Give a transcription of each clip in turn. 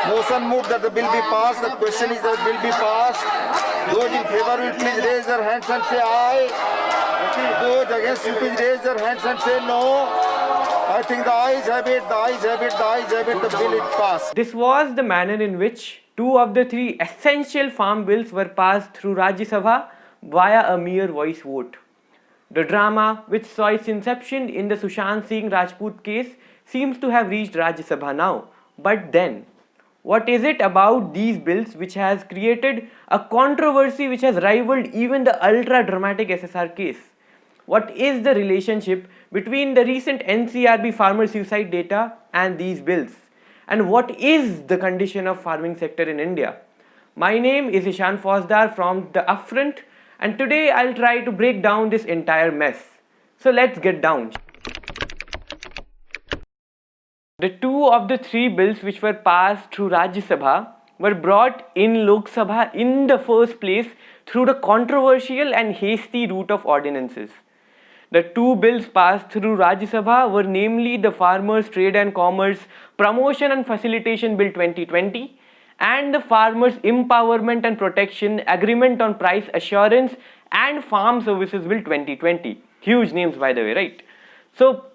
Motion moved that the bill be passed. The question is that the bill be passed. Those in favor will please raise their hands and say aye. Those against will please raise their hands and say no. I think the ayes have it, the ayes have it, the ayes have it, the bill is passed. This was the manner in which two of the three essential farm bills were passed through Rajya Sabha via a mere voice vote. The drama, which saw its inception in the Sushant Singh Rajput case, seems to have reached Rajya Sabha now. But then, what is it about these bills which has created a controversy which has rivaled even the ultra-dramatic SSR case? What is the relationship between the recent NCRB farmer suicide data and these bills? And what is the condition of farming sector in India? My name is Ishan Fauzdar from The Upfront, and today I'll try to break down this entire mess. So let's get down. The two of the three bills which were passed through Rajya Sabha were brought in Lok Sabha in the first place through the controversial and hasty route of ordinances. The two bills passed through Rajya Sabha were namely the Farmers Trade and Commerce Promotion and Facilitation Bill 2020 and the Farmers Empowerment and Protection Agreement on Price Assurance and Farm Services Bill 2020. Huge names, by the way, right? So,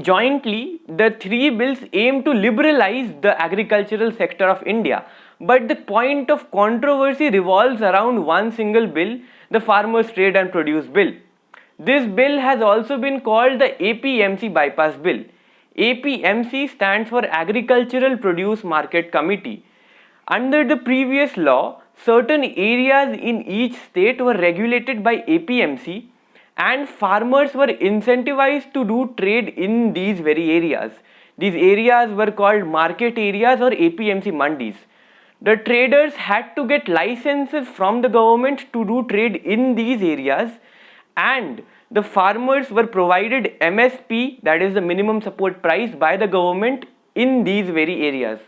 jointly, the three bills aim to liberalize the agricultural sector of India. But the point of controversy revolves around one single bill, the Farmers Trade and Produce Bill. This bill has also been called the APMC Bypass Bill. APMC stands for Agricultural Produce Market Committee. Under the previous law, certain areas in each state were regulated by APMC and farmers were incentivized to do trade in these very areas. These areas were called market areas or APMC mandis. The traders had to get licenses from the government to do trade in these areas, and the farmers were provided MSP, that is the minimum support price, by the government in these very areas.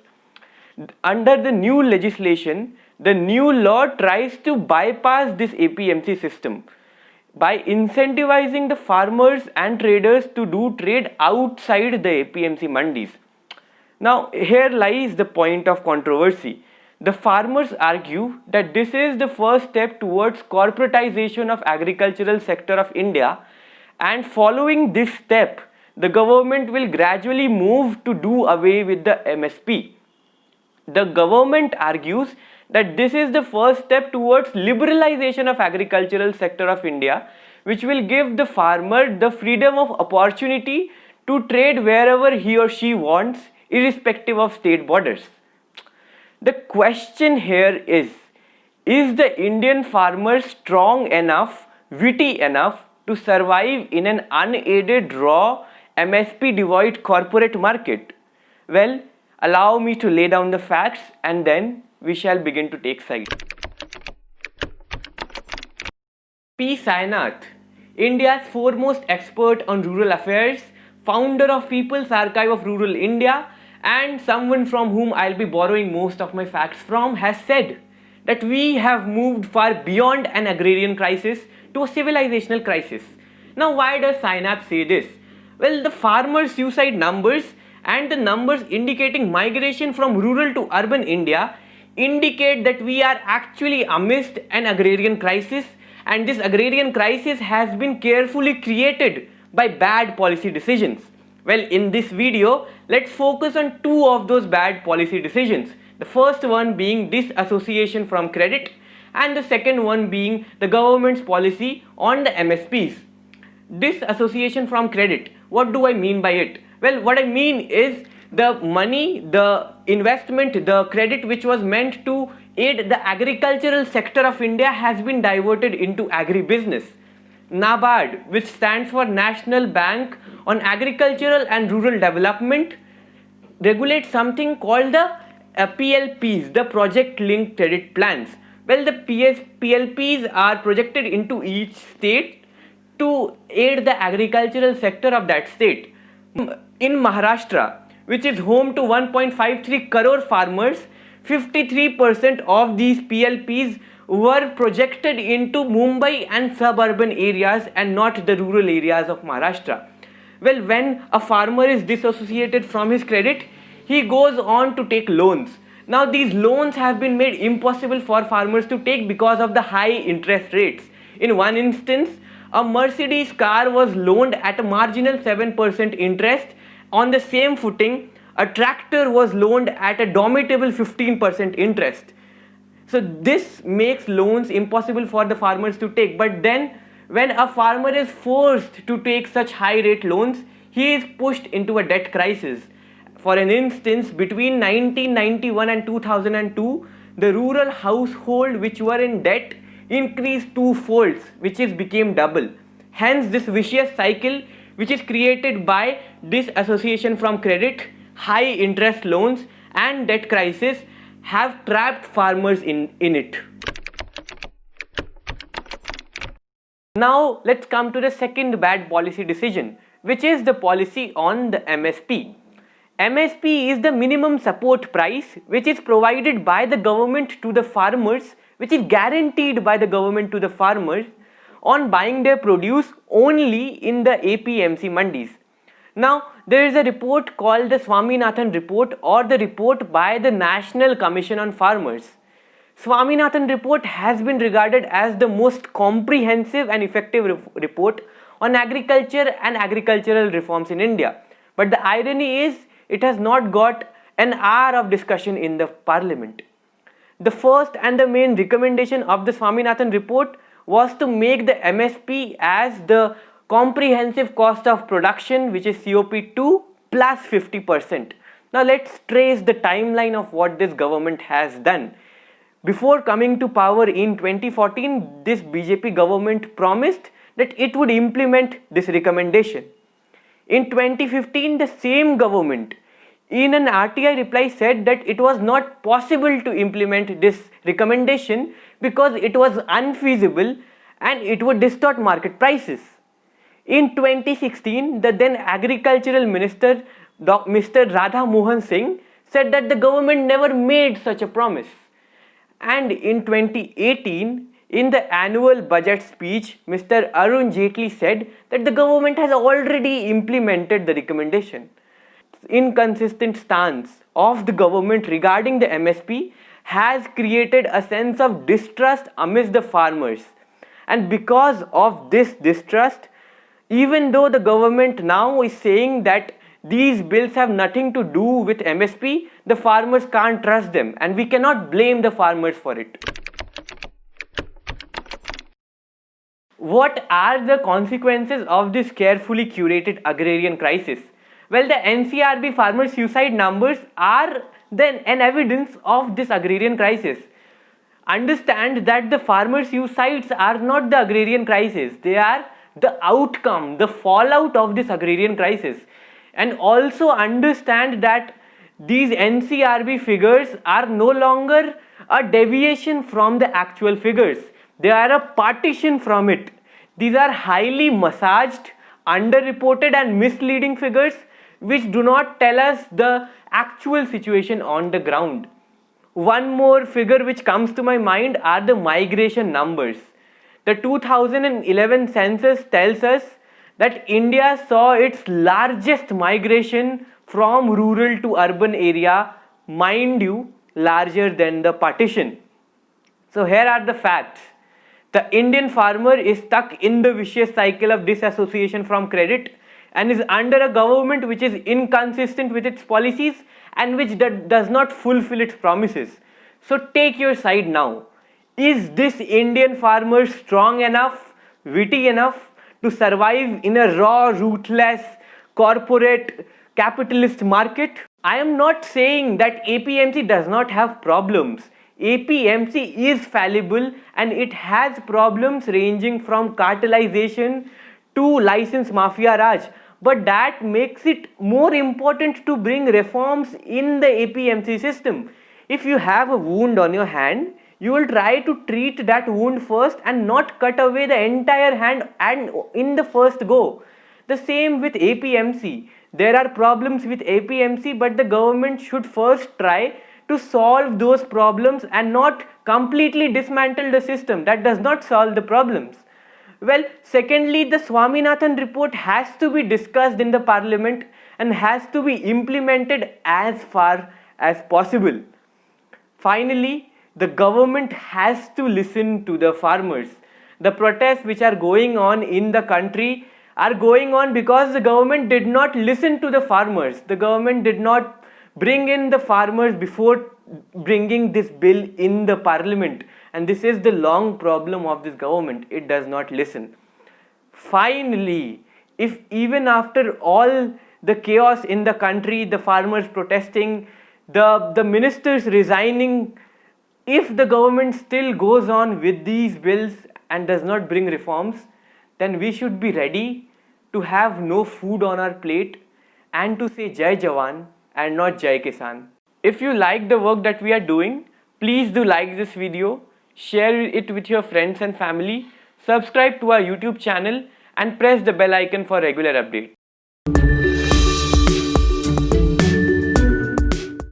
Under the new legislation, the new law tries to bypass this APMC system by incentivizing the farmers and traders to do trade outside the APMC mandis. Now, here lies the point of controversy. The farmers argue that this is the first step towards corporatization of agricultural sector of India, and following this step, the government will gradually move to do away with the MSP. The government argues that this is the first step towards liberalization of agricultural sector of India, which will give the farmer the freedom of opportunity to trade wherever he or she wants, irrespective of state borders. The question here is the Indian farmer strong enough, witty enough to survive in an unaided, raw, MSP devoid corporate market? Well, allow me to lay down the facts and then we shall begin to take sides. P. Sainath, India's foremost expert on rural affairs, founder of People's Archive of Rural India, and someone from whom I'll be borrowing most of my facts from, has said that we have moved far beyond an agrarian crisis to a civilizational crisis. Now, why does Sainath say this? Well, the farmer suicide numbers and the numbers indicating migration from rural to urban India indicate that we are actually amidst an agrarian crisis, and this agrarian crisis has been carefully created by bad policy decisions. Well, in this video, let's focus on two of those bad policy decisions. The first one being disassociation from credit, and the second one being the government's policy on the MSPs. Disassociation from credit. What do I mean by it? Well, what I mean is the money, the investment, the credit which was meant to aid the agricultural sector of India has been diverted into agribusiness. NABARD, which stands for National Bank on Agricultural and Rural Development, regulates something called the PLPs, the Project Linked Credit Plans. Well, the PLPs are projected into each state to aid the agricultural sector of that state. In Maharashtra, which is home to 1.53 crore farmers, 53% of these PLPs were projected into Mumbai and suburban areas and not the rural areas of Maharashtra. Well, when a farmer is disassociated from his credit, he goes on to take loans. Now these loans have been made impossible for farmers to take because of the high interest rates. In one instance, a Mercedes car was loaned at a marginal 7% interest. On the same footing, a tractor was loaned at a domitable 15% interest. So this makes loans impossible for the farmers to take. But then when a farmer is forced to take such high rate loans, he is pushed into a debt crisis. For an instance, between 1991 and 2002, the rural household which were in debt increased twofolds, which is became double. Hence this vicious cycle which is created by disassociation from credit, high interest loans and debt crisis have trapped farmers in it. Now let's come to the second bad policy decision, which is the policy on the MSP. MSP is the minimum support price which is provided by the government to the farmers, which is guaranteed by the government to the farmers on buying their produce only in the APMC mandis. Now there is a report called the Swaminathan report, or the report by the National Commission on Farmers. Swaminathan report has been regarded as the most comprehensive and effective report on agriculture and agricultural reforms in India. But the irony is, it has not got an hour of discussion in the parliament. The first and the main recommendation of the Swaminathan report was to make the MSP as the comprehensive cost of production, which is COP2 plus 50%. Now let's trace the timeline of what this government has done. Before coming to power in 2014, this BJP government promised that it would implement this recommendation. In 2015, the same government in an RTI reply said that it was not possible to implement this recommendation because it was unfeasible and it would distort market prices. In 2016, the then agricultural minister, Mr. Radha Mohan Singh, said that the government never made such a promise. And in 2018, in the annual budget speech, Mr. Arun Jaitley said that the government has already implemented the recommendation. Inconsistent stance of the government regarding the MSP has created a sense of distrust amidst the farmers. And because of this distrust, even though the government now is saying that these bills have nothing to do with MSP, the farmers can't trust them, and we cannot blame the farmers for it. What are the consequences of this carefully curated agrarian crisis? Well, the NCRB farmer suicide numbers are then an evidence of this agrarian crisis. Understand that the farmer suicides are not the agrarian crisis, they are the outcome, the fallout of this agrarian crisis. And also understand that these NCRB figures are no longer a deviation from the actual figures. They are a partition from it. These are highly massaged, underreported and misleading figures which do not tell us the actual situation on the ground. One more figure which comes to my mind are the migration numbers. The 2011 census tells us that India saw its largest migration from rural to urban area, mind you, larger than the partition. So here are the facts. The Indian farmer is stuck in the vicious cycle of disassociation from credit and is under a government which is inconsistent with its policies and which does not fulfill its promises. So take your side now. Is this Indian farmer strong enough, witty enough to survive in a raw, ruthless, corporate, capitalist market? I am not saying that APMC does not have problems. APMC is fallible and it has problems ranging from cartelization to license mafia raj. But that makes it more important to bring reforms in the APMC system. If you have a wound on your hand, you will try to treat that wound first and not cut away the entire hand and in the first go. The same with APMC. There are problems with APMC, but the government should first try to solve those problems and not completely dismantle the system. That does not solve the problems. Well, secondly, the Swaminathan report has to be discussed in the parliament and has to be implemented as far as possible. Finally, the government has to listen to the farmers. The protests which are going on in the country are going on because the government did not listen to the farmers. The government did not bring in the farmers before bringing this bill in the parliament. And this is the long problem of this government. It does not listen. Finally, if even after all the chaos in the country, the farmers protesting, the ministers resigning, if the government still goes on with these bills and does not bring reforms, then we should be ready to have no food on our plate and to say Jai Jawan and not Jai Kisan. If you like the work that we are doing, please do like this video, share it with your friends and family, subscribe to our YouTube channel and press the bell icon for regular updates.